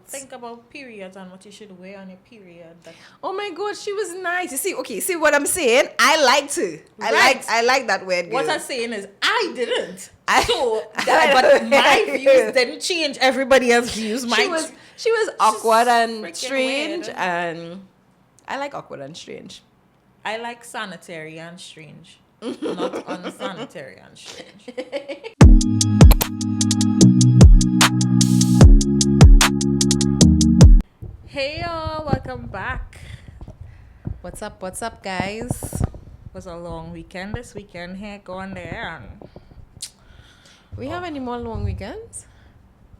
think about periods and what you should wear on your period. Oh my God, she was nice. You see, okay, see what I'm saying? I liked her. I like that weird girl. What I'm saying is, I didn't. But my views didn't change everybody else's views. She was awkward and freaking strange, weird. and I like awkward and strange. I like sanitary and strange, not unsanitary and strange. Hey y'all, welcome back. What's up, guys? It was a long weekend this weekend here, going there. And We have any more long weekends?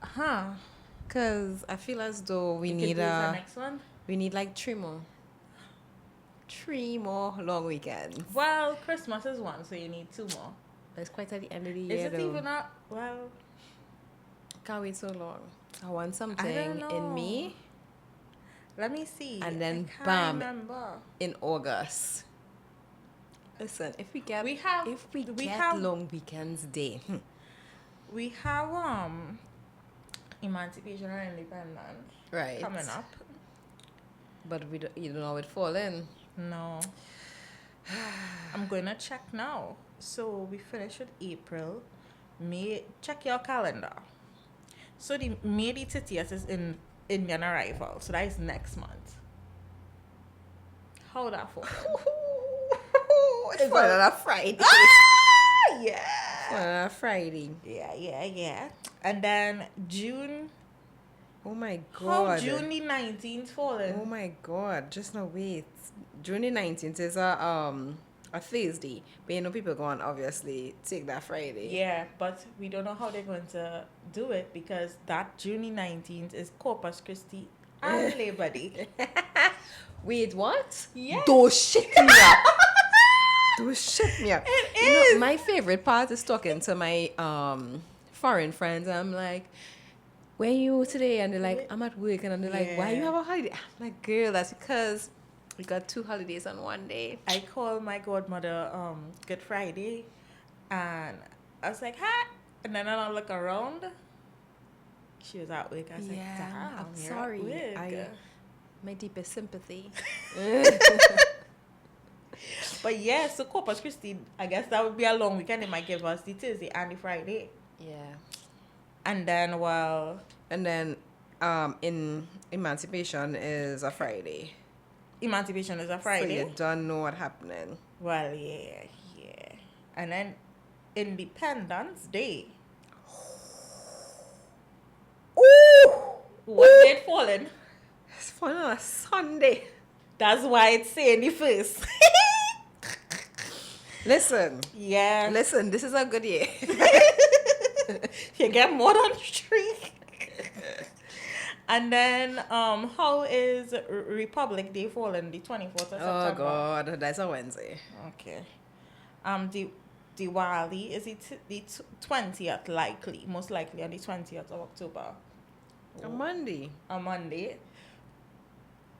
huh? Cause I feel as though we Could need do the next one. we need like three more long weekends. Well, Christmas is one, so you need two more. But it's quite at the end of the year. Is it though. even not? Well, Can't wait so long. I want I something don't know. in me Let me see. And then I can't bam. remember. in August. Listen, if we get long weekends day, We have Emancipation and Independence right? coming up. But you don't know it fall in. No. I'm going to check now. So we finish with April. May, check your calendar. So the May the 30th is in Indian arrival. So that is next month. How that fall? It's on a Friday. Yeah. On a Friday. Yeah. And then June. Oh my How God. June the 19th falling? Oh my God. Just now wait. June the 19th is a Thursday. But you know people going to obviously take that Friday. Yeah, but we don't know how they're going to do it because that June the 19th is Corpus Christi and Labor Day. Wait, what? Yeah. Don't shit me up. Don't shit me up. It You is. know, my favorite part is talking to my foreign friends. I'm like, where you today? And they're like, I'm at work. And they're like, why you have a holiday? I'm like, girl, that's because we got 2 holidays on one day. I called my godmother Good Friday and I was like, hi. And then I look around. She was at work. I was like, damn, I'm you're sorry. at work. My deepest sympathy. But yeah, so Corpus Christi, I guess that would be a long weekend. They might give us the Thursday and the Friday. Yeah. And then, And then in Emancipation is a Friday. Emancipation is a So Friday. you don't know what's happening. Well, yeah. And then Independence Day. Ooh! What date falling? It's fun on a Sunday. That's why it's saying the first. Listen, Yeah. this is a good year. You get more than 3. And then, how is Republic Day falling? The 24th of September. Oh God, that's a Wednesday. Okay. Diwali is the 20th likely, most likely on the 20th of October. A Monday. A Monday.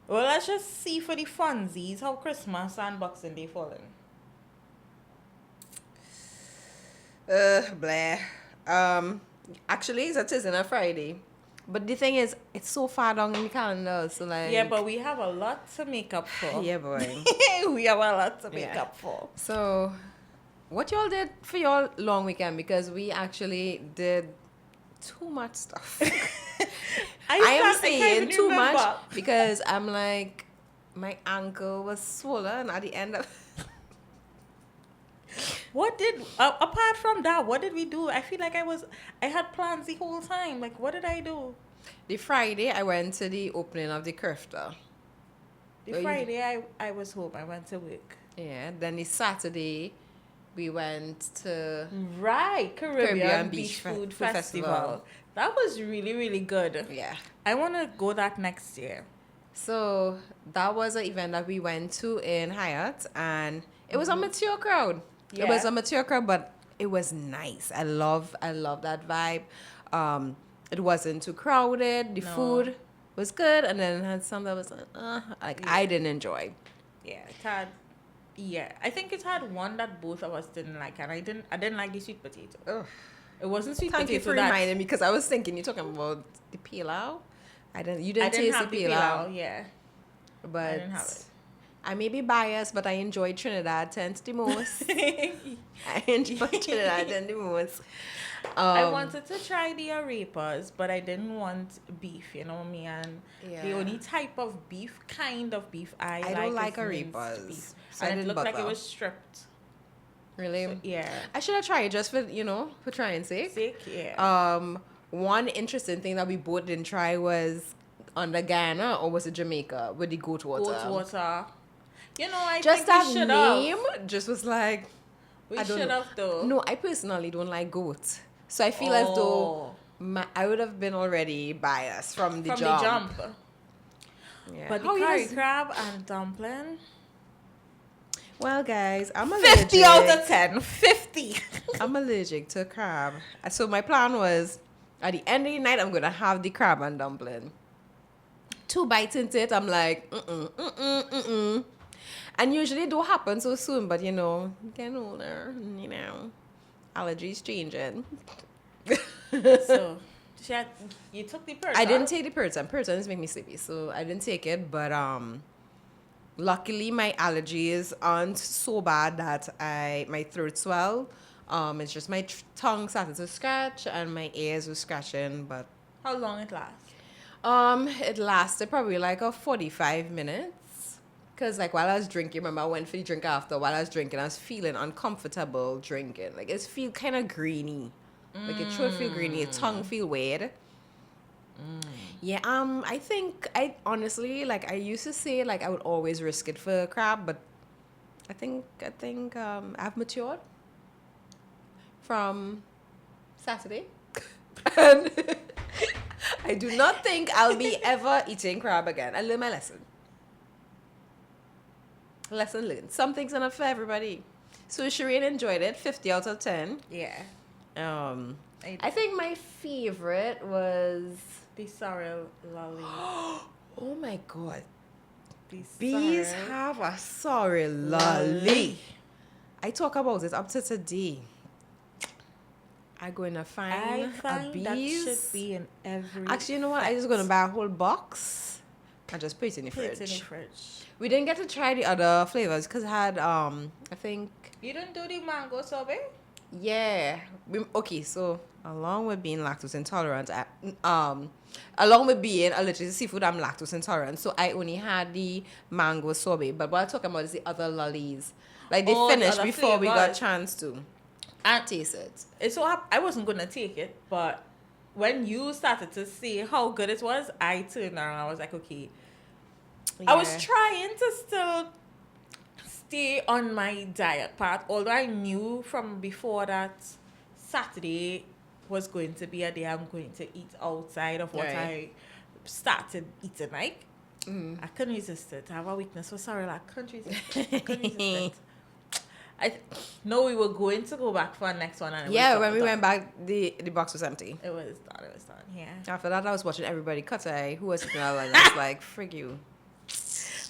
Well, let's just see for the funsies how Christmas and Boxing Day falling. Blah. Actually, it is on a Friday. But the thing is, it's so far down in the calendar, so like... Yeah, but we have a lot to make up for. Yeah, boy. We have a lot to make up for. So, what y'all did for your long weekend? Because we actually did too much stuff. I am saying too much because I'm like, my ankle was swollen at the end of... Apart from that, what did we do? I feel like I had plans the whole time. Like, what did I do? The Friday, I went to the opening of the Crafter. Friday, I was home. I went to work. Yeah, then the Saturday, we went to... Right, Caribbean Beach Food Festival. That was really, really good. Yeah. I want to go that next year. So, that was an event that we went to in Hyatt, and it was a mature crowd. Yeah. It was a mature crowd, but it was nice. I love that vibe. It wasn't too crowded. The food was good, and then it had some that was I didn't enjoy. Yeah, I think it had one that both of us didn't like, and I didn't like the sweet potato. Ugh. It wasn't sweet Thank potato. you for reminding me, because I was thinking you're talking about the pilau. You I didn't didn't taste the have the pilau, pilau, yeah. I but didn't have I may be biased, but I enjoyed Trinidad tense the most. it. I enjoyed Trinidad the most. I Um, wanted to try the arepas, but I didn't want beef, you know me. And the yeah. only type of beef, kind of beef I I don't like like is minced beef. arepas, so I And it didn't looked like it bother. was stripped. Really? So, yeah. I should have tried it just for, for trying sake. Sick, yeah. One interesting thing that we both didn't try was under Ghana, or was it Jamaica, with the goat Goat water. water. You know, I Just think we that should have. name just was like, We I don't should know. have, though. No, I personally don't like goat. So I feel as though Oh. I would have been already biased from the From the jump. jump. Yeah. But the How you curry just... crab and dumpling. Well, guys, I'm allergic. 50 out of 10. 50. I'm allergic to crab. So my plan was, at the end of the night, I'm going to have the crab and dumpling. 2 bites into it, I'm like, And usually it don't happen so soon, but getting older, allergies changing. So, you took the purse. I didn't take the Piriton. Piriton's make me sleepy, so I didn't take it. But luckily my allergies aren't so bad that my throat swell. It's just my tongue started to scratch and my ears were scratching. But How long it lasts? it lasted probably like a 45 minutes. Because, like, while I was drinking, remember, I went for the drink after. While I was drinking, I was feeling uncomfortable drinking. Like, it feel kind of greeny. Like, your throat feel greeny. Your tongue feel weird. Yeah, I think, I honestly, like, I used to say, like, I would always risk it for crab. But I think I've matured from Saturday. And I do not think I'll be ever eating crab again. I learned my lesson. Lesson learned. Some things enough for everybody. So Sherain enjoyed it. 50 out of 10. Yeah. I think my favorite was... The sorrel lolly. Oh my god. The Bees sorrel have a sorry lolly. I talk about it up to today. I'm going to I find find a that bees. should be in every. Actually, you know what? I'm just going to buy a whole box and just put it in the Put it fridge. in the fridge. We didn't get to try the other flavors because it had, I think... You didn't do the mango sorbet? Yeah. Okay, so along with being lactose intolerant, along with being allergic to seafood, I'm lactose intolerant. So I only had the mango sorbet. But what I'm talking about is the other lollies. Like they The finished other before we got flavors. a chance to And taste it. it's so I wasn't gonna take it, but when you started to see how good it was, I turned around. I was like, okay. I was Yeah. trying to still stay on my diet path, although I knew from before that Saturday was going to be a day I'm going to eat outside of what Right. I started eating like. I couldn't resist it. I have a weakness for sorrel. I couldn't resist it. I couldn't resist it. I know we were going to go back for our next one. And Yeah, when we went back, the box was empty. It was done. It was done. Yeah. After that, I was watching everybody cut who was sitting out and I was like, frig you.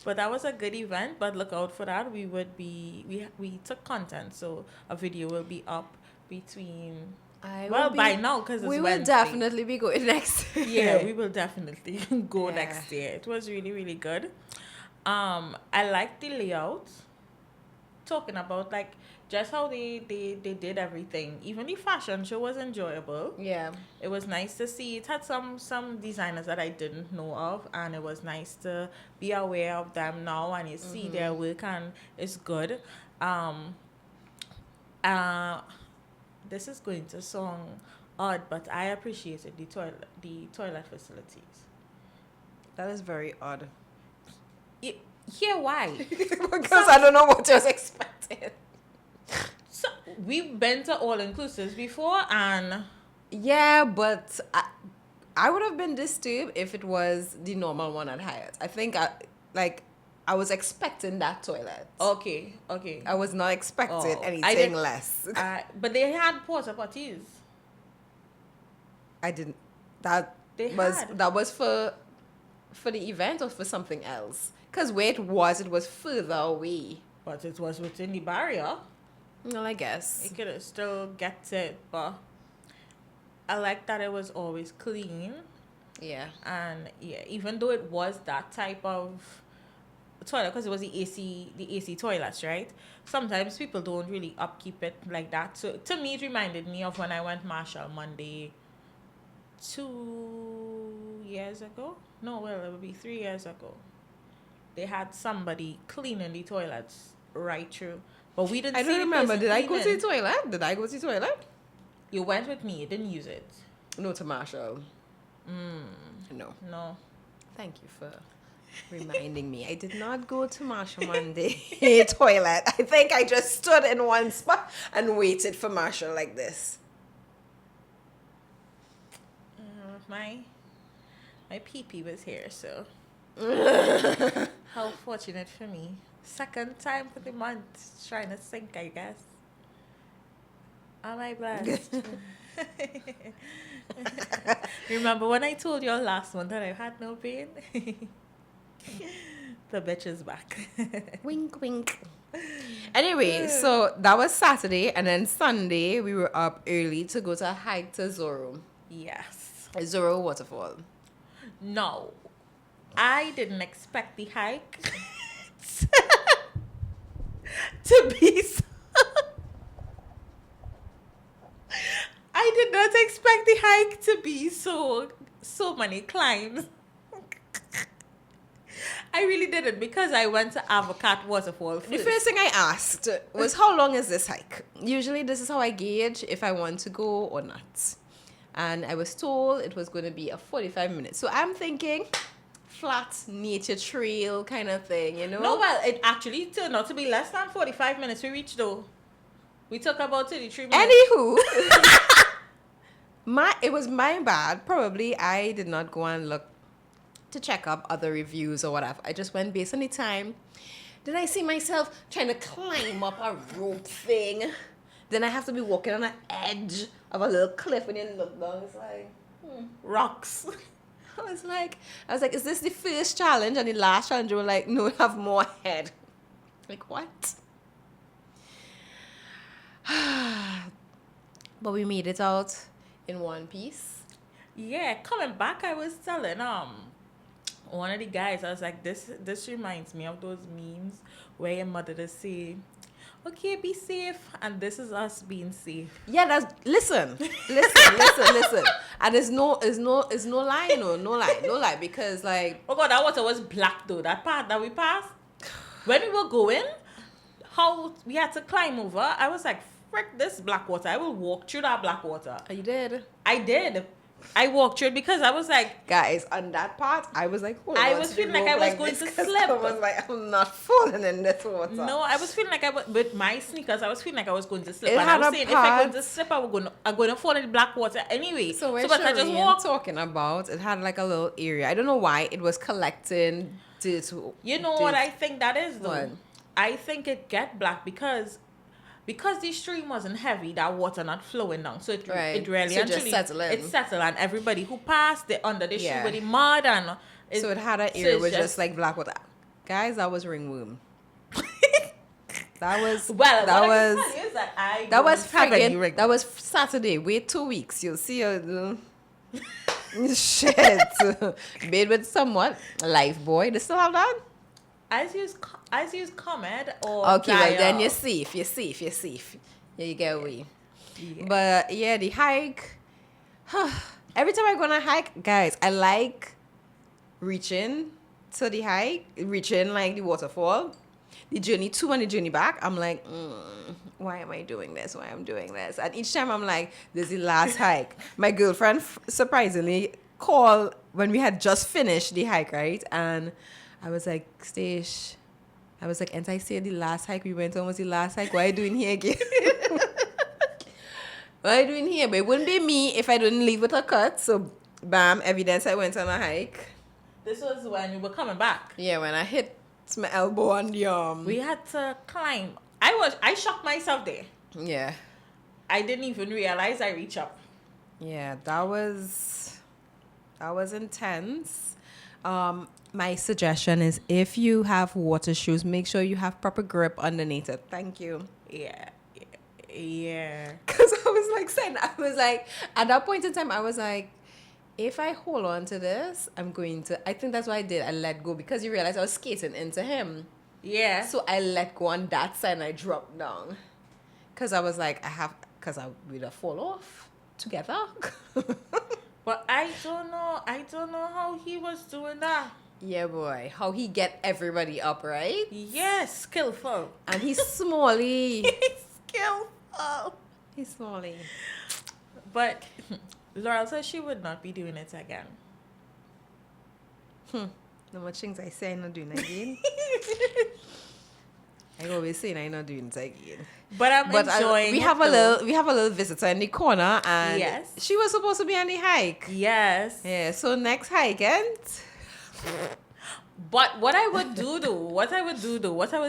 But that was a good event. But look out for that. We took content, so a video will be up between. By now because it's we will Wednesday. definitely be going next. Yeah, we will definitely go Yeah. next year. It was really, really good. I like the layout. Talking about like just how they did everything. Even the fashion show was enjoyable. Yeah. It was nice to see. It had some designers that I didn't know of, and it was nice to be aware of them now and you see their work, and it's good. This is going to sound odd, but I appreciated the toilet facilities. That is very odd. Here, why? Because I don't know what I was expecting. So we've been to all inclusives before, and Yeah, but I would have been disturbed if it was the normal one at Hyatt. I think I was expecting that toilet. okay. I was not expecting Oh, anything less. But they had porta potties. I didn't. That was for the event or for something else? Because where it was further away. But it was within the barrier. Well, I guess. You could still get it, but I like that it was always clean. Yeah. And yeah, even though it was that type of toilet, because it was the AC toilets, right? Sometimes people don't really upkeep it like that. So to me, it reminded me of when I went Marshall Monday 2 years ago. No, well, it would be 3 years ago. They had somebody cleaning the toilets right through, but we didn't I see don't the remember. person Did I go to the cleaning. toilet? Did I go to the toilet? You went with me. You didn't use it. No, to Marshall. No. No. Thank you for reminding me. I did not go to Marshall Monday toilet. I think I just stood in one spot and waited for Marshall like this. My pee was here, so how fortunate for me. Second time for the month, trying to sink, I guess. Am I blessed? Remember when I told you last month that I had no pain? The bitch is back. Wink, wink. Anyway, so that was Saturday, and then Sunday we were up early to go to a hike to Zorro. Yes. Zorro Waterfall. No. I didn't expect the hike to be so... I did not expect the hike to be so many climbs. I really didn't, because I went to Avocat Waterfall first. The first thing I asked was, how long is this hike? Usually this is how I gauge if I want to go or not. And I was told it was going to be a 45 minutes. So I'm thinking flat nature trail kind of thing, you know? No, well, it actually turned out to be less than 45 minutes we reached, though. We took about 33 minutes. Anywho, it was my bad. Probably I did not go and look to check up other reviews or whatever. I just went based on the time. Then I see myself trying to climb up a rope thing. Then I have to be walking on the edge of a little cliff, and you look down, it's like, Rocks. I was like, is this the first challenge? And the last challenge, you were like, no, we have more ahead. Like, what? But we made it out in one piece. Yeah, coming back, I was telling one of the guys, I was like, this reminds me of those memes where your mother does say, okay, be safe, and this is us being safe. Yeah, that's listen. And it's no lie, no lie, because like, Oh God, that water was black though. That part that we passed, when we were going, how we had to climb over. I was like, frick this black water. I will walk through that black water. you did. I did. I walked through it because I was like, Guys, on that part, I was like, I was feeling like I was going to slip. I was like, I'm not falling in this water. No, I was feeling like with my sneakers, I was feeling like I was going to slip. It And had I a was saying, if I'm going part- to slip, I'm going to fall in the black water anyway. So where but I just Sherain walked. talking about, it had like a little area. I don't know why it was collecting this. You know what I think that is though? What? I think it get black because the stream wasn't heavy, that water not flowing down. So it Right. really So it just actually settled in. it settled, and everybody who passed it under the shoe Yeah. with the mud, and So it had an so area it's with just like black water. Guys, that was ringworm. That was well, that what I was can tell you is that I that was don't have any friggin' ring. that was Saturday. Wait 2 weeks, you'll see a shit. Made with somewhat life boy. They still have that? As use Comed or Okay, well then Dial. you're safe. Yeah, you get away. Yeah. But yeah, the hike. Every time I go on a hike, guys, I like reaching to the hike, reaching like the waterfall. The journey to and the journey back, I'm like, why am I doing this? Why am I doing this? And each time I'm like, this is the last hike. My girlfriend surprisingly called when we had just finished the hike, right? And I was like, Stash, ain't I say the last hike we went on was the last hike? What are you doing here again? What are you doing here? But it wouldn't be me if I didn't leave with a cut. So, bam, evidence I went on a hike. This was when we were coming back. Yeah, when I hit my elbow on the We had to climb. I shocked myself there. Yeah. I didn't even realize I reached up. Yeah, that was intense. My suggestion is if you have water shoes, make sure you have proper grip underneath it. Thank you. Yeah. Because I was like, at that point in time, I was like, if I hold on to this, I think that's what I did. I let go because you realize I was skating into him. Yeah. So I let go on that side and I dropped down. Because I was like, we'd have fall off together. But I don't know how he was doing that. Yeah, boy. How he get everybody up, right? Yes, skillful. And he's smally. He's skillful. He's smally. But Laurel says she would not be doing it again. No much things I say I'm not doing again. I always say I'm not doing it again. But I'm enjoying we have a little visitor in the corner, and yes, she was supposed to be on the hike. Yes. Yeah. So next hike, and. But what I would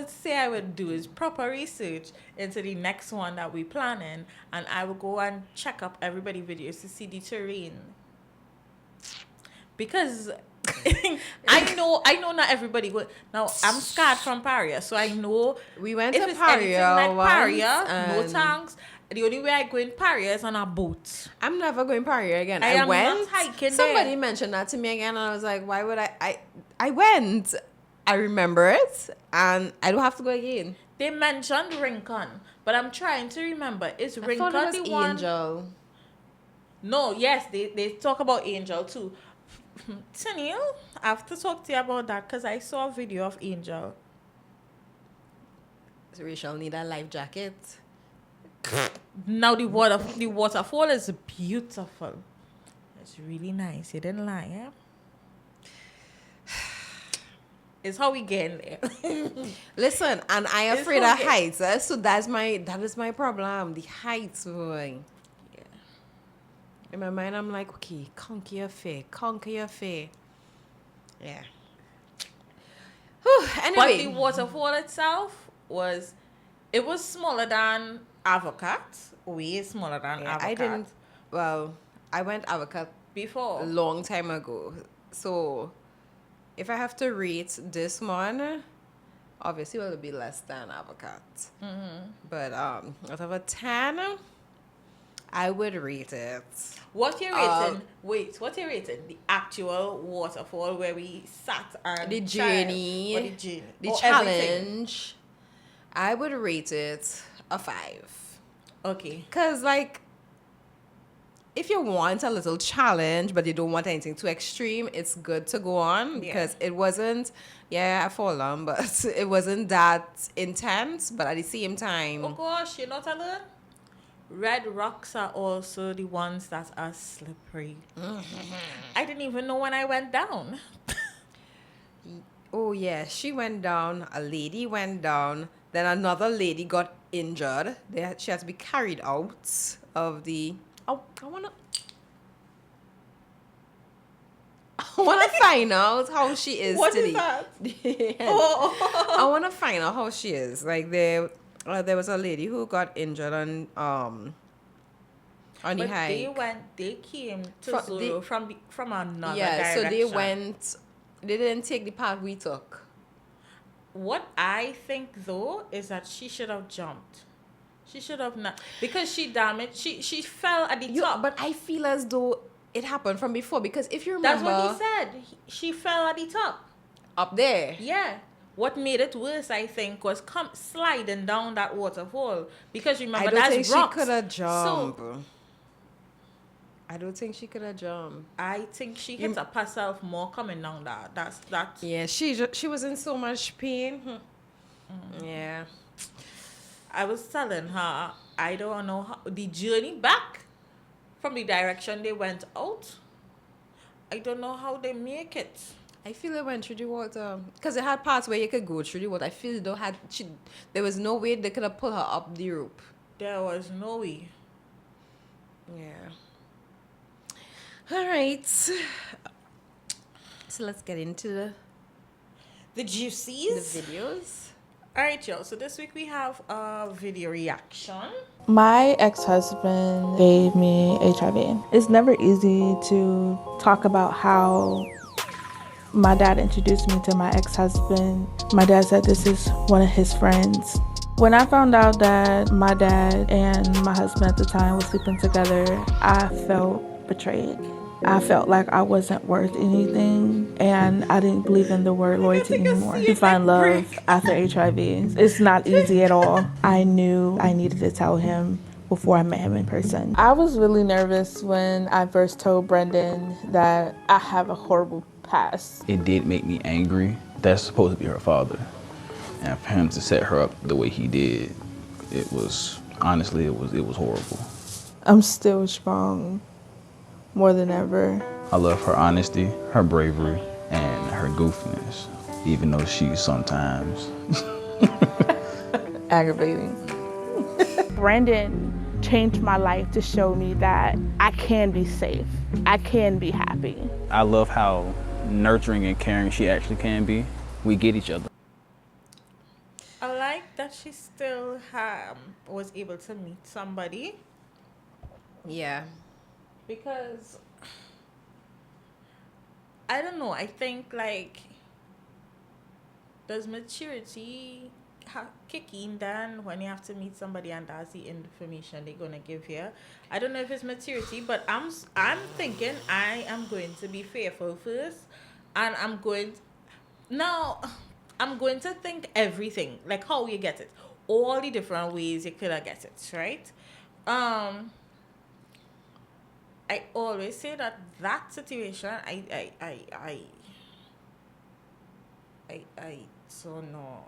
say I would do is proper research into the next one that we're planning, and I will go and check up everybody's videos to see the terrain. Because I know not everybody would. Now I'm scarred from Paria, so I know we went if to it's Paria, anything like Paria, no tanks. The only way I go in Paria is on a boat. I'm never going Paria again. I went. Not hiking somebody there. Mentioned that to me again, and I was like, why would I went. I remember it, and I don't have to go again. They mentioned Rincon, but I'm trying to remember. Is Rincon the one? Angel? No, yes, they talk about Angel too. SnL, I have to talk to you about that because I saw a video of Angel. So we shall need a life jacket. Now the waterfall is beautiful. It's really nice. You didn't lie, yeah? It's how we get in there. Listen, and I am afraid of heights. So that is my problem. The heights, boy. Yeah. In my mind, I'm like, okay, conquer your fear. Yeah. Whew, anyway. But the waterfall itself was smaller than Avocat. Way smaller than Avocat. I went Avocat before. A long time ago. So if I have to rate this one, obviously it will be less than Avocat. Mm-hmm. But out of a 10, I would rate it. What you rating? What you rating? The actual waterfall where we sat and the journey, or the journey, the or challenge. Everything? I would rate it a 5. Okay. Cause like, if you want a little challenge but you don't want anything too extreme, it's good to go on because it wasn't. Yeah, I fall down, but it wasn't that intense. But at the same time, oh gosh, you're not alone. Red rocks are also the ones that are slippery. Mm-hmm. I didn't even know when I went down. Oh yeah, she went down. A lady went down. Then another lady got injured. She had to be carried out of the. Oh, I wanna find out how she is what today. What is that? I wanna find out how she is. Like there was a lady who got injured on the hike. They came to Zoro from another direction. Yeah, so they didn't take the path we took. What I think though is that she should have jumped. She should have not, because she fell at the top. But I feel as though it happened from before, because if you remember, that's what he said. She fell at the top. Up there. Yeah. What made it worse, I think, was sliding down that waterfall, because remember that's rocks. I don't think she could have jumped. I don't think she could have jumped. I think she hit up herself more coming down that. That's. Yeah, she was in so much pain. Mm-hmm. Yeah. I was telling her, I don't know how the journey back from the direction they went out. I don't know how they make it. I feel it went through the water because it had parts where you could go through the water. I feel there was no way they could have pulled her up the rope. There was no way. Yeah. All right. So let's get into the juicies, the videos. All right, y'all. So this week we have a video reaction. My ex-husband gave me HIV. It's never easy to talk about how my dad introduced me to my ex-husband. My dad said this is one of his friends. When I found out that my dad and my husband at the time were sleeping together, I felt betrayed. I felt like I wasn't worth anything, and I didn't believe in the word I can loyalty take a anymore. seat To find and love break. after HIV, it's not easy at all. I knew I needed to tell him before I met him in person. I was really nervous when I first told Brendan that I have a horrible past. It did make me angry. That's supposed to be her father. And for him to set her up the way he did, it was, honestly, it was horrible. I'm still strong, more than ever. I love her honesty, her bravery, and her goofiness, even though she's sometimes Aggravating. Brandon changed my life to show me that I can be safe. I can be happy. I love how nurturing and caring she actually can be. We get each other. I like that she still was able to meet somebody, Yeah. because I don't know. I think like does maturity kick in then when you have to meet somebody and that's the information they're gonna give you? I don't know if it's maturity, but I'm thinking I am going to be fearful first, and I'm going to think everything like how you get it, all the different ways you could have get it, right? I always say that situation, I so no.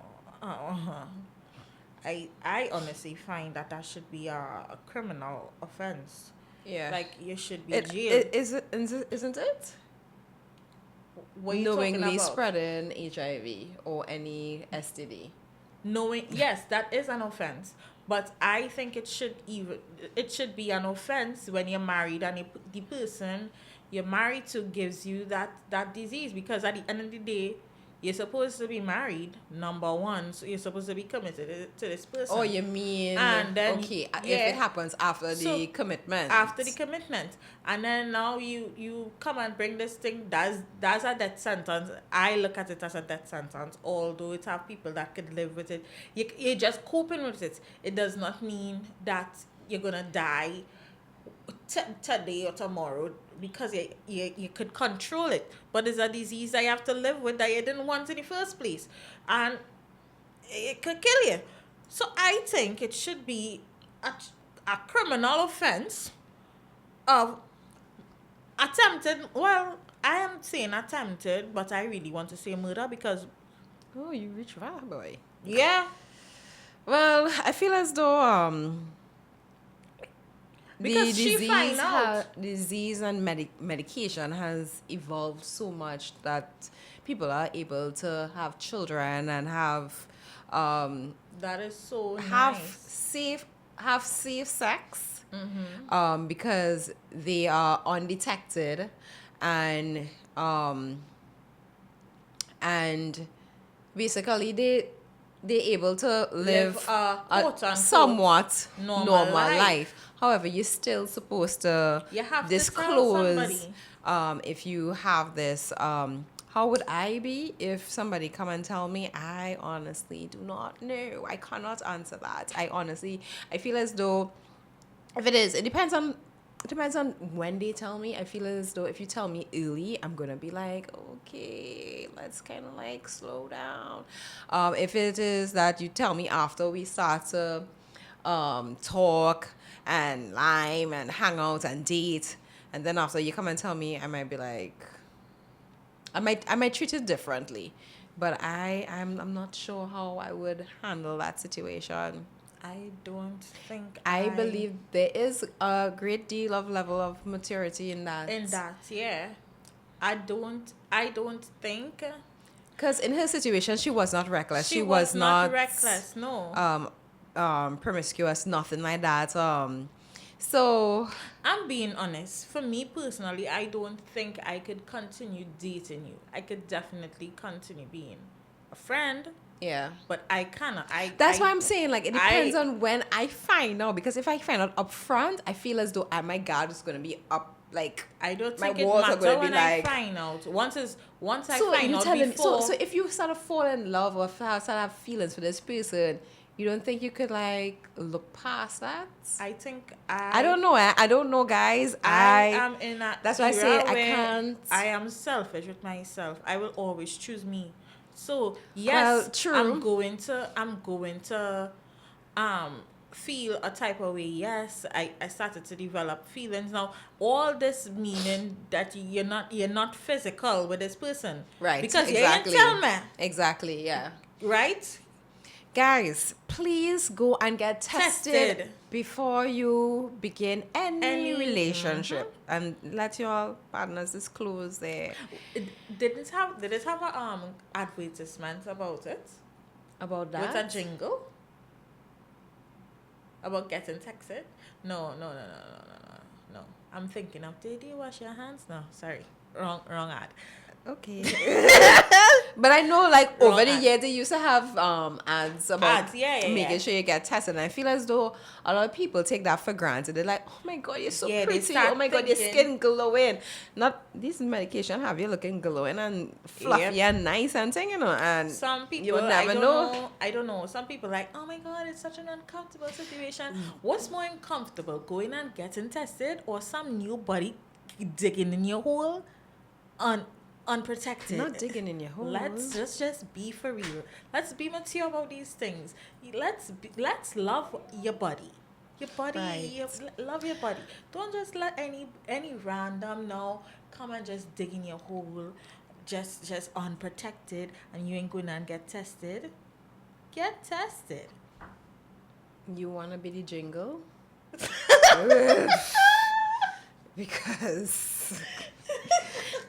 I honestly find that should be a criminal offense. Yeah. Like you should be It, jailed. isn't it? What are you talking Knowingly about? spreading HIV or any STD. Knowing, yes, that is an offense, but I think it should be an offense when you're married and the person you're married to gives you that disease, because at the end of the day you're supposed to be married, number one, so you're supposed to be committed to this person. Oh, you mean, and then, okay, if yeah, it happens after so the commitment. after the commitment, and then now you come and bring this thing that's a death sentence. I look at it as a death sentence, although it have people that could live with it. You're just coping with it. It does not mean that you're gonna die today or tomorrow, because you could control it, but it's a disease that you have to live with that you didn't want in the first place, and it could kill you. So I think it should be a criminal offense of attempted, well, I am saying attempted, but I really want to say murder, because Oh, you rich far boy. yeah, Well, I feel as though because the she disease, find out. disease and medication has evolved so much that people are able to have children and have That is so have nice. safe sex, because they are undetected, and and basically they're able to live a quote-unquote somewhat normal life. However, you're still supposed to You have to tell disclose somebody. if you have this. How would I be if somebody come and tell me? I honestly do not know. I cannot answer that. I feel as though if it depends on when they tell me. I feel as though if you tell me early, I'm gonna be like, okay, let's kind of like slow down. If it is that you tell me after we start to talk and lime and hang out and date, and then after you come and tell me, I might be like, I might treat it differently, but I'm not sure how I would handle that situation. I don't think I believe there is a great deal of level of maturity in that. Yeah. I don't think Because in her situation, she was not reckless. she was not reckless. No. Promiscuous, nothing like that. So I'm being honest. For me personally, I don't think I could continue dating you. I could definitely continue being a friend, yeah. but I cannot. That's why I'm saying, like, it depends on when I find out. Because if I find out up front, I feel as though my guard is going to be up. Like, I don't my think it walls are matters going to when be I like. find out. Once I So find you out telling me, before. so if you sort of fall in love or start to have feelings for this person, You don't think you could like look past that? I think I don't know. I don't know, guys. I am in a That's why I era say I where can't. I am selfish with myself. I will always choose me. So Well, yes, true. I'm going to feel a type of way. Yes, I started to develop feelings now. All this meaning that you're not physical with this person. Right. Because Exactly. you didn't tell me. Exactly. Yeah. Right? Guys, please go and get tested, Tested. before you begin any relationship, Mhm. and let your partners disclose their Did it have a advertisement about it? about With a that. jingle? About getting texted? No. I'm thinking of did you wash your hands? No, sorry. Wrong ad. Okay. But I know, like, Wrong over the ad. years, they used to have ads about Ads, yeah. making sure you get tested. And I feel as though a lot of people take that for granted. They're like, oh my God, you're so Yeah, they pretty. start Oh my God, your thinking- skin glowing. Not this medication have you looking glowing and fluffy Yep. and nice and thing, you know. And Some people you would never know. I don't know. Some people like, oh my God, it's such an uncomfortable situation. What's more uncomfortable, going and getting tested or some new body digging in your hole unprotected? Not digging in your hole. Let's just be for real. Let's be mature about these things. Let's love your body. Your body, Right. love your body. Don't just let any random now come and just dig in your hole, just unprotected, and you ain't going and get tested. Get tested. You want to be the jingle? Because.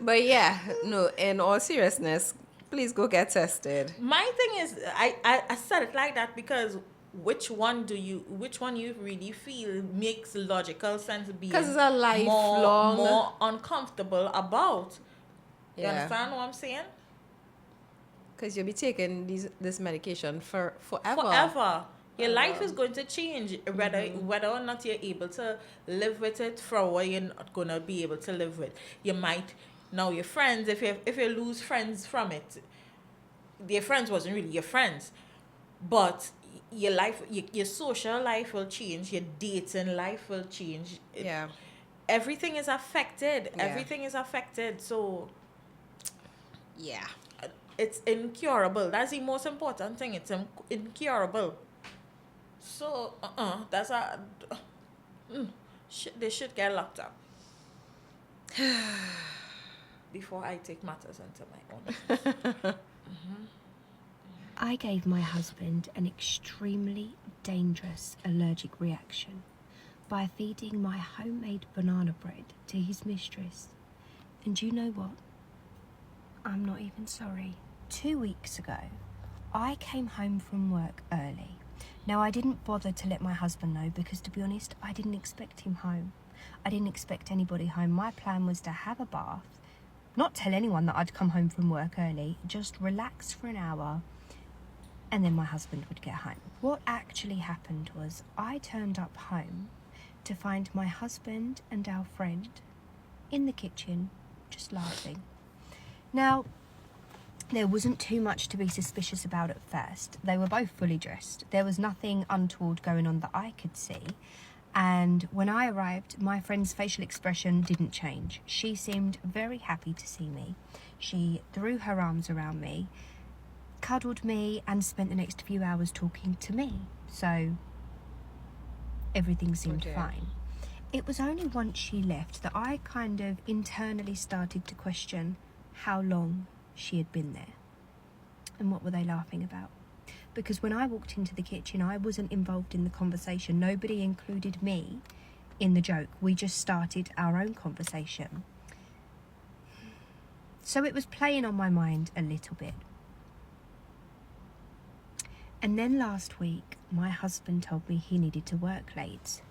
But yeah, no, in all seriousness, please go get tested. My thing is, I said it like that because which one you really feel makes logical sense being 'Cause it's a lifelong- more uncomfortable about. You Yeah. understand what I'm saying? Because you'll be taking this medication for forever. Forever. Your life is going to change whether or not you're able to live with it for what you're not gonna be able to live with. You might now your friends, if you lose friends from it, your friends wasn't really your friends. But your life your social life will change, your dating life will change. Yeah. Everything is affected. Yeah. Everything is affected. So Yeah. it's incurable. That's the most important thing. It's incurable. So, that's they should get locked up before I take matters into my own. I gave my husband an extremely dangerous allergic reaction by feeding my homemade banana bread to his mistress. And you know what? I'm not even sorry. 2 weeks ago, I came home from work early. Now, I didn't bother to let my husband know because, to be honest, I didn't expect him home. I didn't expect anybody home. My plan was to have a bath, not tell anyone that I'd come home from work early, just relax for an hour, and then my husband would get home. What actually happened was I turned up home to find my husband and our friend in the kitchen just laughing. Now, there wasn't too much to be suspicious about at first. They were both fully dressed. There was nothing untoward going on that I could see. And when I arrived, my friend's facial expression didn't change. She seemed very happy to see me. She threw her arms around me, cuddled me, and spent the next few hours talking to me. So everything seemed fine. It was only once she left that I kind of internally started to question how long she had been there and what were they laughing about. Because when I walked into the kitchen, I wasn't involved in the conversation. Nobody included me in the joke. We just started our own conversation. So it was playing on my mind a little bit. And then last week, my husband told me he needed to work late.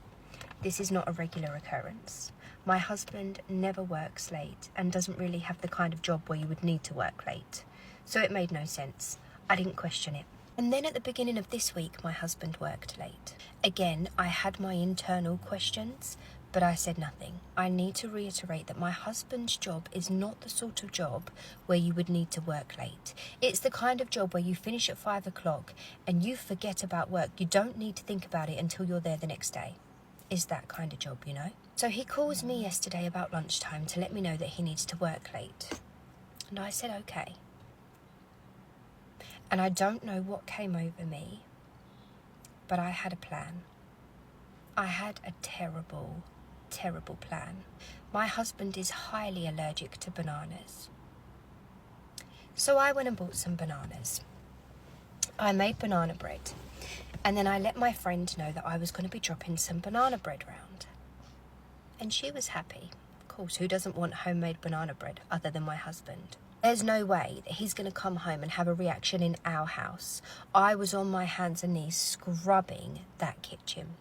This is not a regular occurrence. My husband never works late and doesn't really have the kind of job where you would need to work late. So it made no sense. I didn't question it. And then at the beginning of this week, my husband worked late. Again, I had my internal questions, But I said nothing. I need to reiterate that my husband's job is not the sort of job where you would need to work late. It's the kind of job where you finish at 5 o'clock and you forget about work. You don't need to think about it until you're there the next day. It's that kind of job, you know? So he calls me yesterday about lunchtime to let me know that he needs to work late. And I said, okay. And I don't know what came over me, but I had a plan. I had a terrible plan. My husband is highly allergic to bananas. So I went and bought some bananas. I made banana bread, and then I let my friend know that I was going to be dropping some banana bread round. And she was happy. Of course, who doesn't want homemade banana bread other than my husband? There's no way that he's going to come home and have a reaction in our house. I was on my hands and knees scrubbing that kitchen.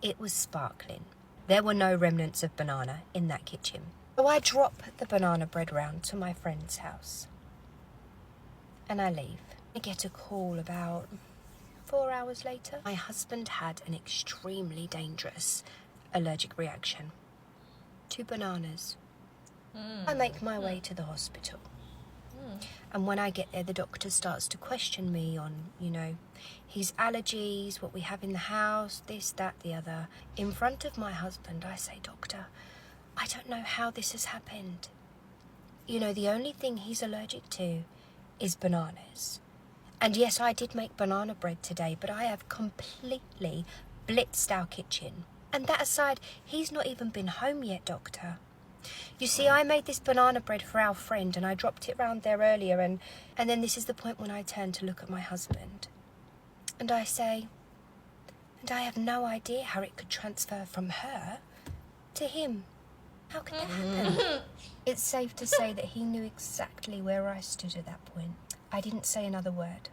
It was sparkling. There were no remnants of banana in that kitchen. So I drop the banana bread round to my friend's house. And I leave. I get a call about 4 hours later. My husband had an extremely dangerous allergic reaction to bananas. I make my way to the hospital. And when I get there, the doctor starts to question me on, his allergies, what we have in the house, this, that, the other. In front of my husband, I say, Doctor, I don't know how this has happened. The only thing he's allergic to is bananas. And yes, I did make banana bread today, but I have completely blitzed our kitchen. And that aside, he's not even been home yet, Doctor. You see, I made this banana bread for our friend and I dropped it round there earlier and then this is the point when I turn to look at my husband. And I say, and I have no idea how it could transfer from her to him. How could that happen? It's safe to say that he knew exactly where I stood at that point. I didn't say another word.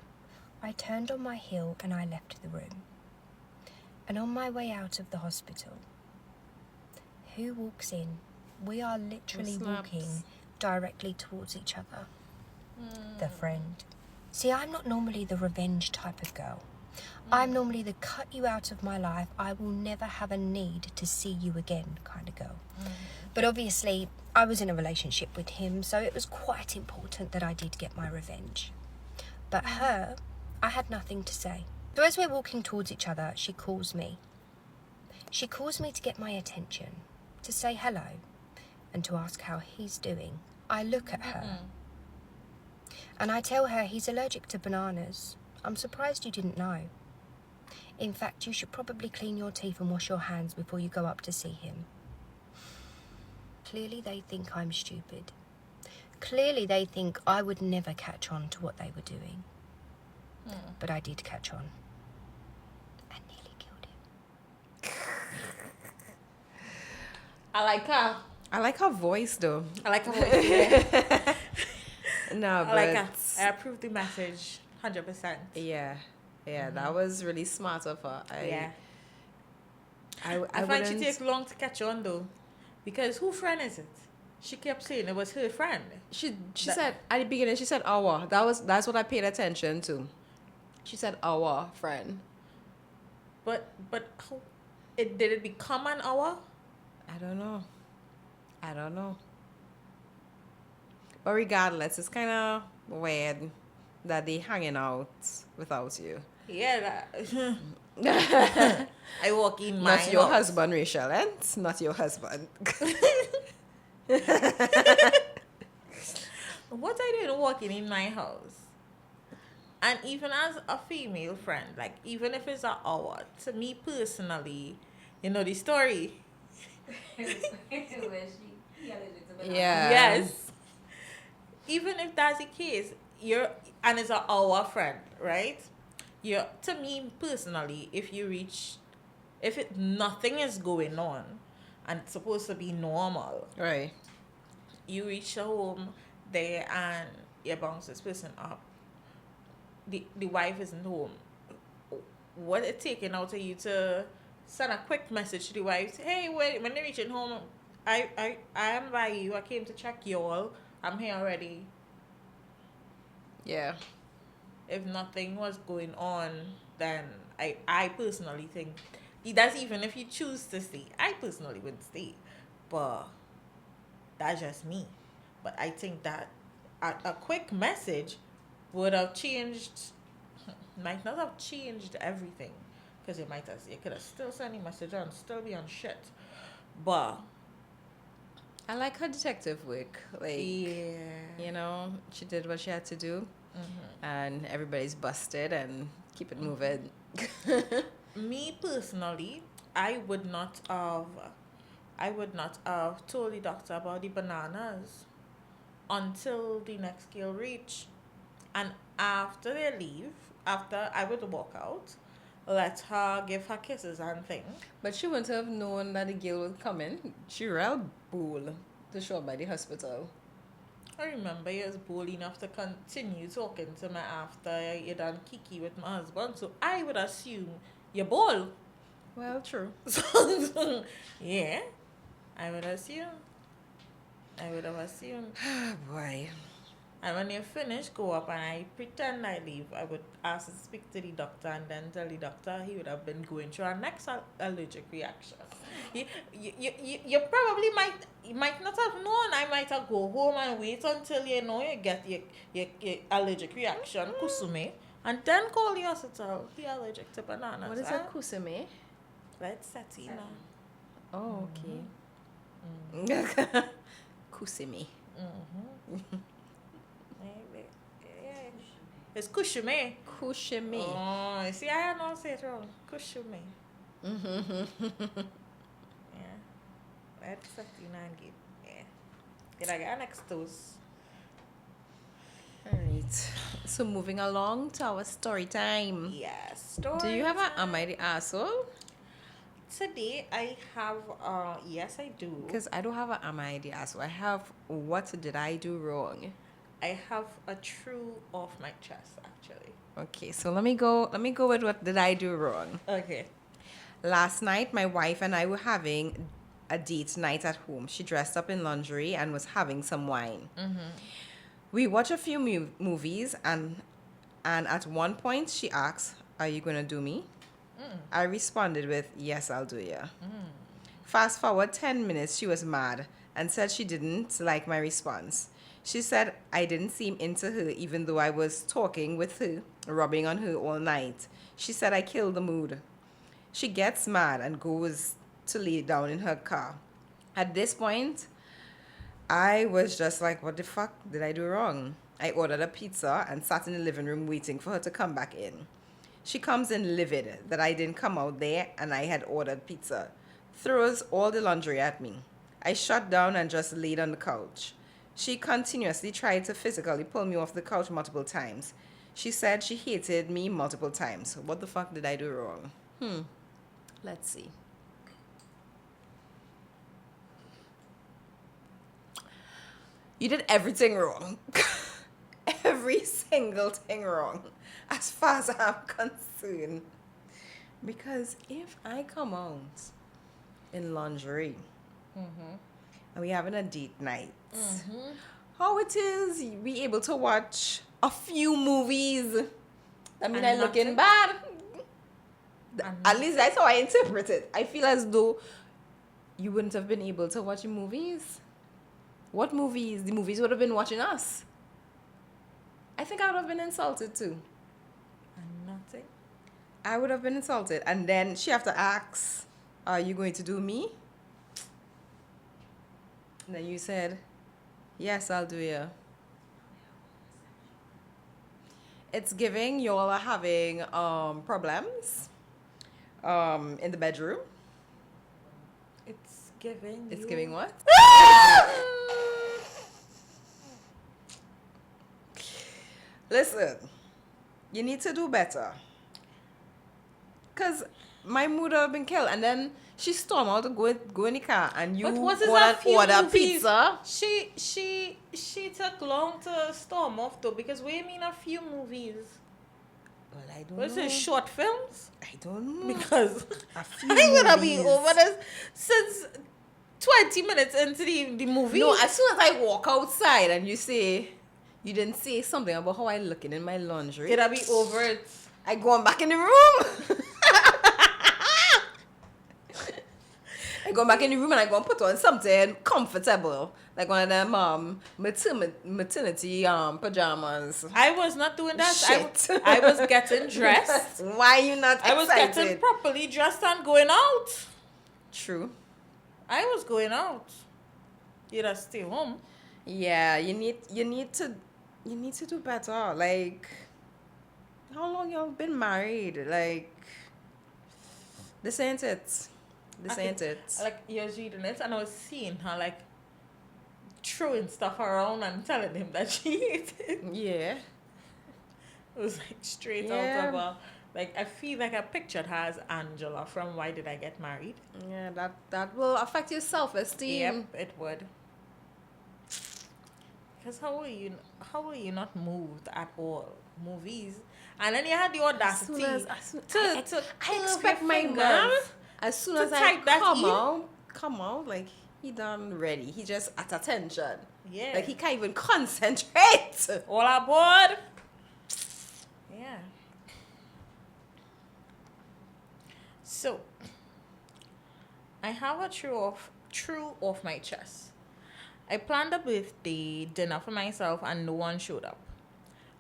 I turned on my heel and I left the room. And on my way out of the hospital, who walks in? We are literally walking directly towards each other. The friend. See, I'm not normally the revenge type of girl. I'm normally the cut you out of my life, I will never have a need to see you again kind of girl. But obviously, I was in a relationship with him, so it was quite important that I did get my revenge. But her, I had nothing to say. So as we're walking towards each other, she calls me. She calls me to get my attention, to say hello, and to ask how he's doing. I look at her and I tell her he's allergic to bananas. I'm surprised you didn't know. In fact, you should probably clean your teeth and wash your hands before you go up to see him. Clearly they think I'm stupid. Clearly they think I would never catch on to what they were doing. But I did catch on. I nearly killed him. I like her voice, though. I like her voice. Yeah. No, but... I like her. I approve the message 100%. Yeah, that was really smart of her. I find wouldn't... she takes long to catch on, though. Because who friend is it? She kept saying it was her friend. She said, at the beginning, she said, our. That's what I paid attention to. She said, our friend. But how, did it become an hour? I don't know. But regardless, it's kind of weird that they hanging out without you. Yeah, that. I walk in my Not your house. husband, Rachel, eh? It's not your husband. What I doing walking in my house? And even as a female friend, like even if it's an hour, to me personally, the story. Yeah. Yes. Even if that's the case, and it's an hour friend, right? To me personally, if nothing is going on and it's supposed to be normal, Right. you reach home there and you bounce this person up. The wife isn't home. What it taking out of you to send a quick message to the wife? Hey, wait, when they're reaching home, I am by you. I came to check y'all. I'm here already. Yeah. If nothing was going on, then I personally think That's even if you choose to stay. I personally wouldn't stay, but that's just me. But I think that a quick message would have changed, might not have changed everything, because you could have still sent a message and still be on shit. But I like her detective work. Like, yeah, you know, she did what she had to do, and everybody's busted and keep it moving. me personally, I would not have told the doctor about the bananas until the next girl reach. And after they leave, after I would walk out, let her give her kisses and thing. But she wouldn't have known that the girl was coming. She real bold to show up by the hospital. I remember you was bold enough to continue talking to me after you done kiki with my husband, so I would assume you're bold. Well, true. Yeah, I would assume. I would have assumed. Boy. And when you finish, go up and I pretend I leave. I would ask to speak to the doctor and then tell the doctor he would have been going through our next allergic reaction. You probably might not have known. I might have go home and wait until you get your allergic reaction, kusume, and then call the hospital. Be allergic to bananas. What is a kusume? Let's set it now. Oh, okay. Kusume. It's kusume. Kusume. Oh, see, I don't say it wrong. Kusume. Yeah. That's 39 gig. Yeah. Did I get next toast? Alright. So moving along to our story time. Yes. Story Do you have a time. Am I the Asshole? Today I have yes I do. Because I don't have a Am I the Asshole. I have What Did I Do Wrong? I have a true off my chest actually. Okay, so let me go with What Did I Do Wrong? Okay. Last night, my wife and I were having a date night at home. She dressed up in lingerie and was having some wine. We watched a few movies, and at one point, she asked, "Are you going to do me?" I responded with, "Yes, I'll do ya." Fast forward 10 minutes, she was mad and said she didn't like my response. She said I didn't seem into her even though I was talking with her, rubbing on her all night. She said I killed the mood. She gets mad and goes to lay down in her car. At this point, I was just like, what the fuck did I do wrong? I ordered a pizza and sat in the living room waiting for her to come back in. She comes in livid that I didn't come out there and I had ordered pizza. Throws all the laundry at me. I shut down and just laid on the couch. She continuously tried to physically pull me off the couch multiple times. She said she hated me multiple times. What the fuck did I do wrong? Let's see. You did everything wrong. Every single thing wrong, as far as I'm concerned. Because if I come out in lingerie and we having a date night, how it is we able to watch a few movies? I mean, I'm looking bad. At least that's how I interpret it. I feel as though you wouldn't have been able to watch the movies. What movies? The movies would have been watching us. I think I would have been insulted too. And nothing. I would have been insulted. And then she have to ask, "Are you going to do me?" And then you said, "Yes, I'll do you." It's giving you all are having problems in the bedroom. It's giving. It's giving what? Listen, you need to do better. Because my mood would have been killed. And then she stormed out to go in the car and you order pizza. She took long to storm off though, because what do you mean a few movies? Well, I don't Was know. it short films? I don't know. Because A few I would have been movies. over this since 20 minutes into the movie. No, as soon as I walk outside and you say, you didn't say something about how I looking in my lingerie. It'll be over it. I going back in the room. go back in the room and I go and put on something comfortable, like one of them maternity pajamas. I was not doing that. Shit. I was getting dressed. Why you not excited? I was getting properly dressed and going out. True. I was going out. You'd have stay home. Yeah, you need to do better. Like, how long y'all been married? Like, this ain't it. This ain't it. Like, you was reading it and I was seeing her like throwing stuff around and telling him that she hated it. Yeah. It was like straight out of her. Like, I feel like I pictured her as Angela from Why Did I Get Married? Yeah, that will affect your self-esteem. Yep, it would. Because how were you not moved at all? Movies. And then you had the audacity I expect my man, as soon as I come out, like, he done ready. He just at attention. Yeah. Like, he can't even concentrate. All aboard. Yeah. So, I have a true off my chest. I planned a birthday dinner for myself and no one showed up.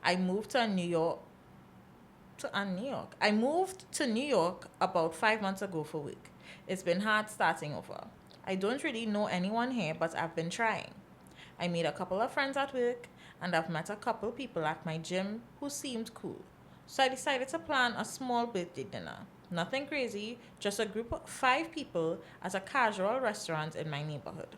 I moved to New York. I moved to New York about 5 months ago for work. It's been hard starting over. I don't really know anyone here, but I've been trying. I made a couple of friends at work and I've met a couple people at my gym who seemed cool. So I decided to plan a small birthday dinner. Nothing crazy, just a group of 5 people at a casual restaurant in my neighborhood.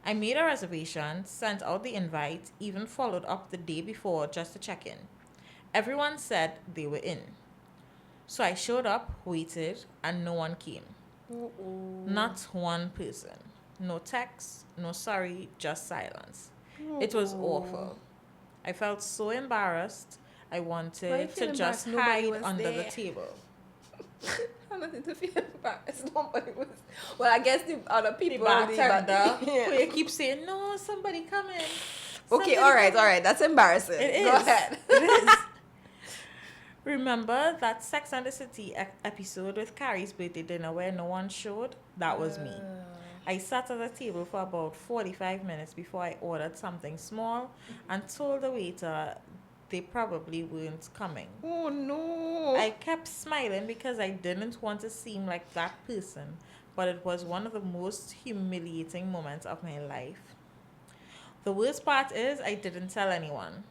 I made a reservation, sent out the invite, even followed up the day before just to check in. Everyone said they were in. So I showed up, waited, and no one came. Not one person. No text, no sorry, just silence. It was awful. I felt so embarrassed. I wanted to just hide under the table. I'm nothing to feel embarrassed. Nobody was. Well, I guess the other people. The bartender who you keep saying, no, somebody coming. Okay, all right. That's embarrassing. It is. Go ahead. It is. Remember that Sex and the City episode with Carrie's birthday dinner where no one showed? That was me. I sat at the table for about 45 minutes before I ordered something small and told the waiter they probably weren't coming. Oh no. I kept smiling because I didn't want to seem like that person, but it was one of the most humiliating moments of my life. The worst part is I didn't tell anyone.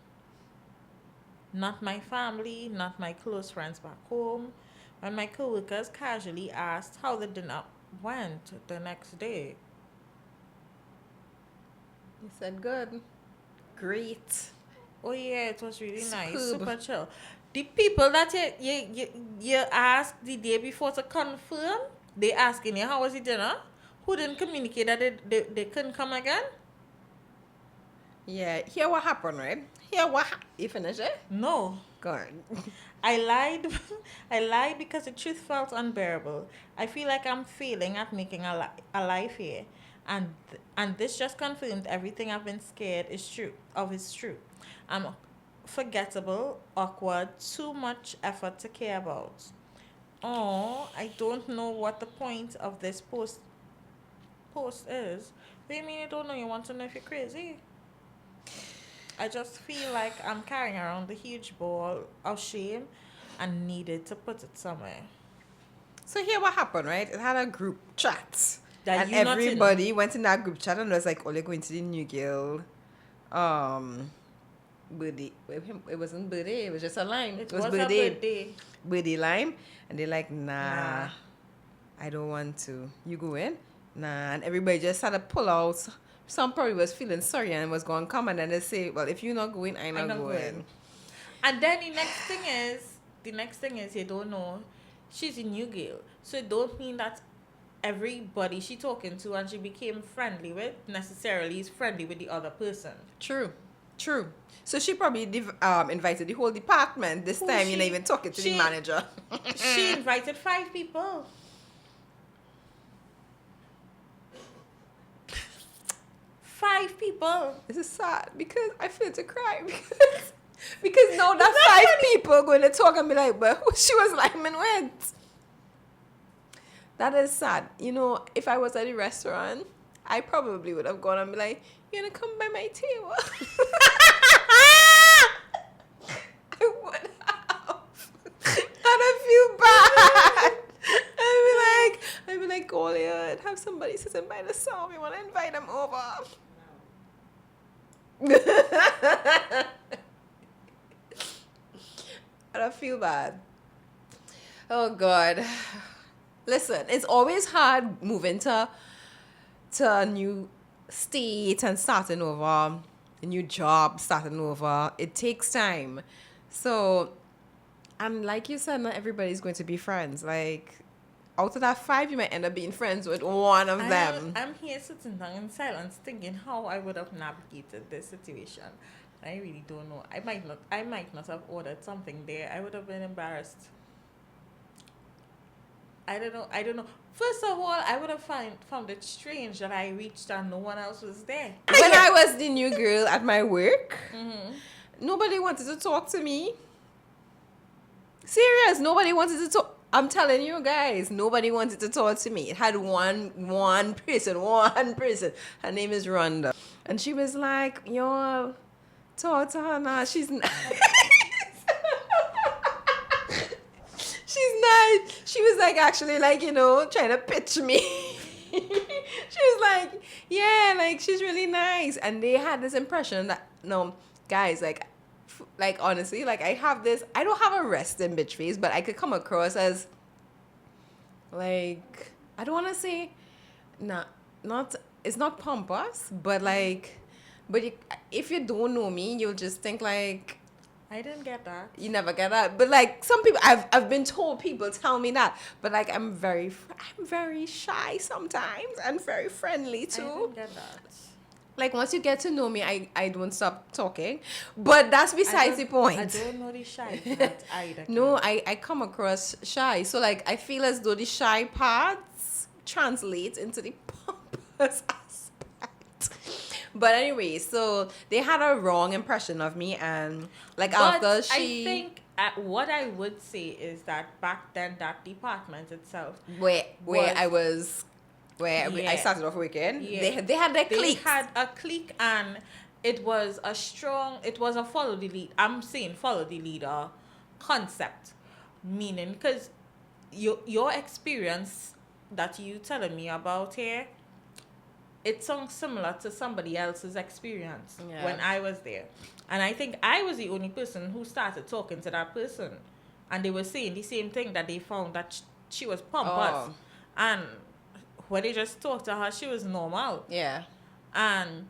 Not my family, not my close friends back home. When my coworkers casually asked how the dinner went the next day. You said good. Great. Oh yeah, it was really nice. Superb. Super chill. The people that you asked the day before to confirm, they asking you how was the dinner? Who didn't communicate that they couldn't come again? Yeah, here what happened, right? You finish it? No. Go on. I lied because the truth felt unbearable. I feel like I'm failing at making a life here. And this just confirmed everything I've been scared is true. I'm forgettable, awkward, too much effort to care about. Oh, I don't know what the point of this post is. What do you mean you don't know? You want to know if you're crazy? I just feel like I'm carrying around the huge ball of shame and needed to put it somewhere. So here what happened, right? It had a group chat. That and you not in. everybody went in that group chat and was like, oh, they're going to the new girl. Birthday. It wasn't birthday, it was just a line. It was birthday. a birthday. Birthday line. And they're like, nah, I don't want to. You go in? Nah. And everybody just had to pull out. Some probably was feeling sorry and was going to come, and then they say, well, if you're not going, I'm not going. And then the next thing is you don't know she's a new girl. So it don't mean that everybody she talking to and she became friendly with necessarily is friendly with the other person. True. So she probably invited the whole department. This time you're not even talking to the manager. She invited 5 people. 5 people. This is sad because I feel to cry because now that 5 people going to talk and be like, well, who she was like, man, went. That is sad. You know, if I was at a restaurant, I probably would have gone and be like, "You gonna come by my table?" I would have. And I feel bad. I'd be like, go here and have somebody sitting by the sound. We want to invite them over. And I feel bad. Oh God. Listen, it's always hard moving to a new state and starting over, a new job, starting over. It takes time. So, and like you said, not everybody's going to be friends. Like, out of that 5, you might end up being friends with one of them. I'm here sitting down in silence thinking how I would have navigated this situation. I really don't know. I might not have ordered something there. I would have been embarrassed. I don't know. First of all, I would have found it strange that I reached and no one else was there. When I was the new girl at my work, nobody wanted to talk to me. Serious, nobody wanted to talk. I'm telling you guys, nobody wanted to talk to me. It had one person. Her name is Rhonda. And she was like, yo, talk to her now. She's nice. She's nice. She was like, actually, like, you know, trying to pitch me. She was like, yeah, like, she's really nice. And they had this impression that, no, guys, like honestly, like, I don't have a resting bitch face, but I could come across as, like, I don't want to say, it's not pompous, but like, if you don't know me, you'll just think like, I didn't get that. You never get that. But like, some people, I've been told, people tell me that, but like, I'm very shy sometimes and very friendly too. I didn't get that. Like, once you get to know me, I don't stop talking. But that's besides the point. I don't know the shy part either. No, I come across shy. So, like, I feel as though the shy parts translate into the pompous aspect. But anyway, so they had a wrong impression of me. And, like, but after she... I think what I would say is that back then, that department itself... Where I started off working, they had their clique. They had a clique, and it was a follow the lead. I'm saying follow the leader concept, meaning because your experience that you telling me about here, it sounds similar to somebody else's experience when I was there, and I think I was the only person who started talking to that person, and they were saying the same thing, that they found that she was pompous, and when they just talked to her, she was normal. Yeah. And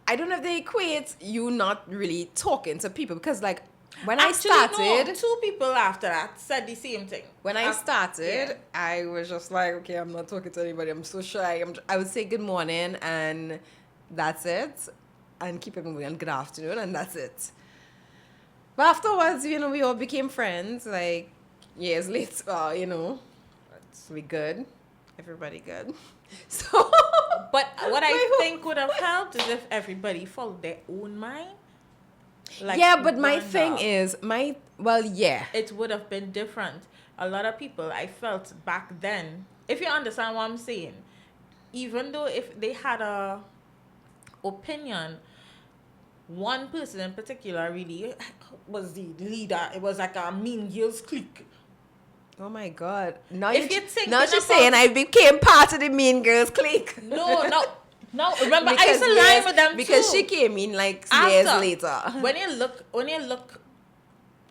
I don't know if they equate you not really talking to people, because like when actually, I started... No, 2 people after that said the same thing. When I started, I was just like, okay, I'm not talking to anybody. I'm so shy. I would say good morning and that's it. And keep it moving, and good afternoon, and that's it. But afterwards, you know, we all became friends, like years later, you know. We good. Everybody good. So, but what I think would have helped is if everybody followed their own mind. Like, yeah, but my thing is, it would have been different. A lot of people, I felt back then, if you understand what I'm saying, even though if they had a opinion, one person in particular really was the leader. It was like a Mean Girls clique. Oh my God! Now she's saying I became part of the Mean Girls clique. No. Remember, I used to lie with them because too. She came in like years later. When you look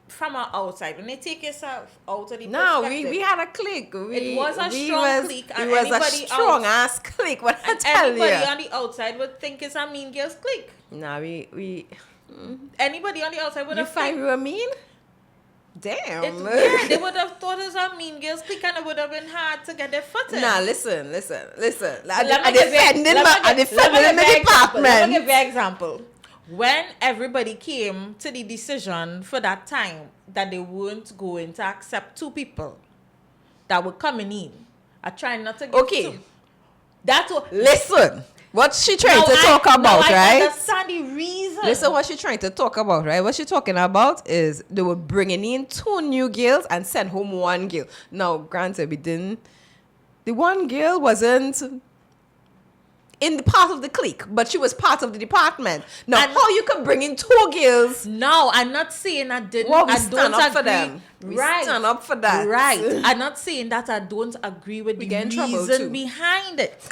from our outside, when you take yourself out of the no, perspective, we had a clique. It was a strong clique, and it was a strong ass clique. What I tell you, anybody on the outside would think it's a Mean Girls clique. No, we anybody on the outside would have. You find we were mean? Damn. They would have thought it was a Mean Girls clique, and it would have been hard to get their foot in. Nah, listen. I defended the department. Let me give you an example. When everybody came to the decision for that time that they weren't going to accept 2 people that were coming in, I try not to give 2. That's what. Listen. What she trying to talk about, right? I understand the reason. Listen, what she trying to talk about, right? What she talking about is they were bringing in 2 new girls and send home 1 girl. Now, granted, we didn't the one girl wasn't in the part of the clique, but she was part of the department. Now, how you can bring in 2 girls? No, I'm not saying I didn't. Well, we I stand don't up agree. for them. We Right. stand up for that. Right. I'm not saying that I don't agree with We the get in trouble reason too. behind it.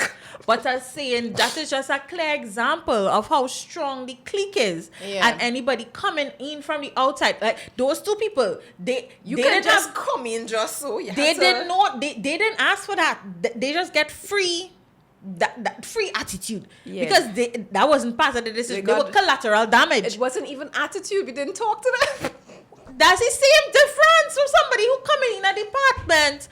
But I'm saying that is just a clear example of how strong the clique is. Yeah. And anybody coming in from the outside, like those 2 people, they Can't didn't just have- come in just so. they didn't know, they didn't ask for that. They just get free. That free attitude, Yeah. because that wasn't part of the decision. They were got- collateral damage. It wasn't even attitude. We didn't talk to them. That's the same difference from somebody who coming in a department.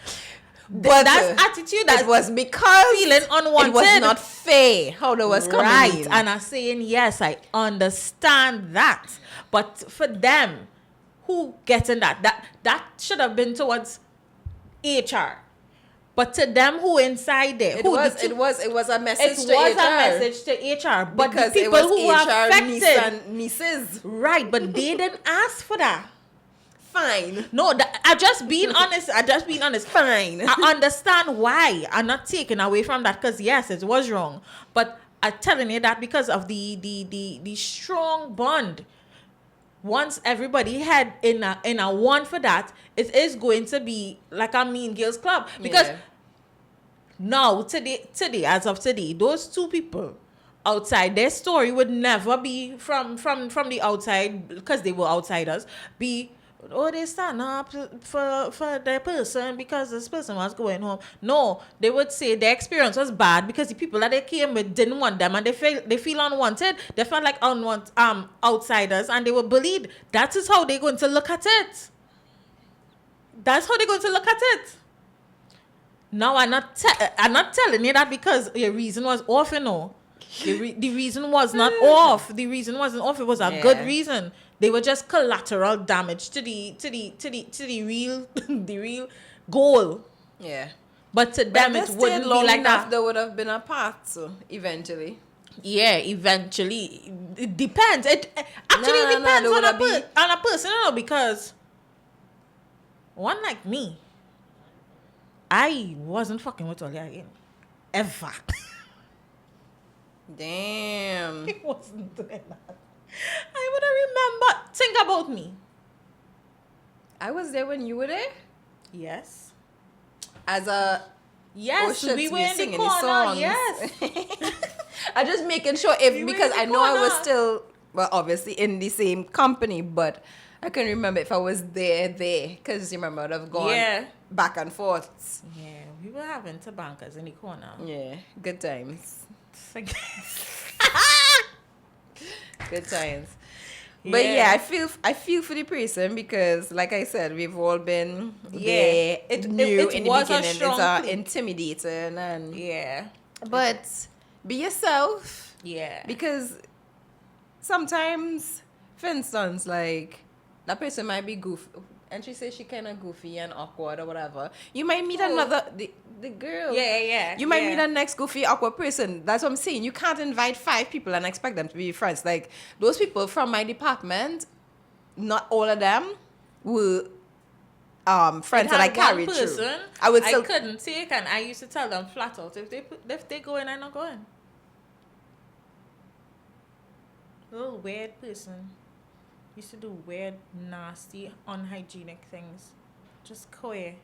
But That's attitude. That it was because feeling unwanted. It was not fair how they was coming right. in. And I'm saying yes, I understand that. But for them, who getting that should have been towards HR. But to them who inside there, it was a message it to was HR. a message to HR. But because the it people was who were HR niece affected, and nieces. right? But they didn't ask for that. Fine. No, I just being honest. Fine. I understand why. I'm not taking away from that, because yes, it was wrong. But I'm telling you that because of the strong bond. Once everybody had in a one for that, it is going to be like a Mean Girls Club. Because now today, as of today, those 2 people outside, their story would never be from the outside, because they were outsiders, be, oh, they stand up for their person because this person was going home. No, they would say their experience was bad because the people that they came with didn't want them, and they feel unwanted. They felt like outsiders, and they were bullied. That is how they're going to look at it. That's how they're going to look at it. Now, I'm not telling you that because your reason was off, you know. The reason was not off. The reason wasn't off. It was a good reason. They were just collateral damage to the real the real goal. Yeah. But to them, it wouldn't be like enough. that. There would have been a path, so eventually. Yeah, eventually. It depends. It actually depends on a person, you know, because one like me, I wasn't fucking with Olia again. Ever. Damn. I wasn't doing that. I would have remembered. Think about me. I was there when you were there. Yes. As a Yes, shit, we were you're in the singing corner. songs. Yes. I'm just making sure because I know I was still obviously in the same company, but I can remember if I was there because you remember I'd have gone back and forth. Yeah, we were having tabancas in the corner. Yeah, good times. Good times. But I feel for the person because, like I said, we've all been there. It in the beginning. It's intimidating and But be yourself. Yeah. Because sometimes, for instance, like that person might be goofy, and she says she kind of goofy and awkward or whatever. You might meet another the girl. Yeah. You might meet a next goofy, awkward person. That's what I'm saying. You can't invite 5 people and expect them to be friends. Like, those people from my department, not all of them were friends that I carried through. I couldn't take, and I used to tell them flat out, if they go in, I'm not going. Little weird person. Used to do weird, nasty, unhygienic things. Just coy.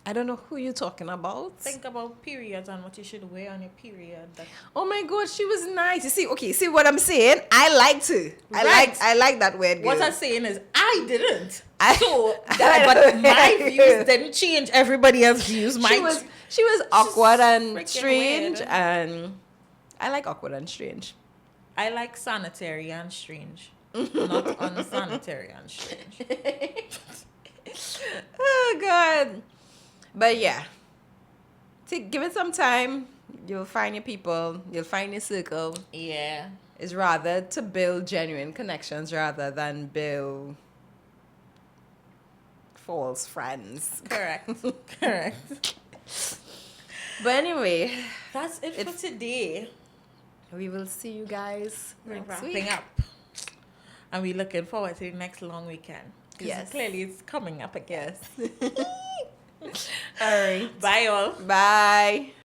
I don't know who you're talking about. Think about periods and what you should wear on your period. Oh my God, she was nice. You see what I'm saying? I liked her. I like that weird girl. What I'm saying is, I didn't. But my views didn't change everybody else's views. She was awkward and freaking strange, weird. and I like awkward and strange. I like sanitary and strange, not unsanitary and strange. Oh God. But yeah, give it some time. You'll find your people. You'll find your circle. Yeah. It's rather to build genuine connections rather than build false friends. Correct. But anyway, that's it for today. We will see you guys next week. Wrapping up. And we're looking forward to the next long weekend. Yes. Clearly it's coming up again. Yes. All right. Bye, all. Bye.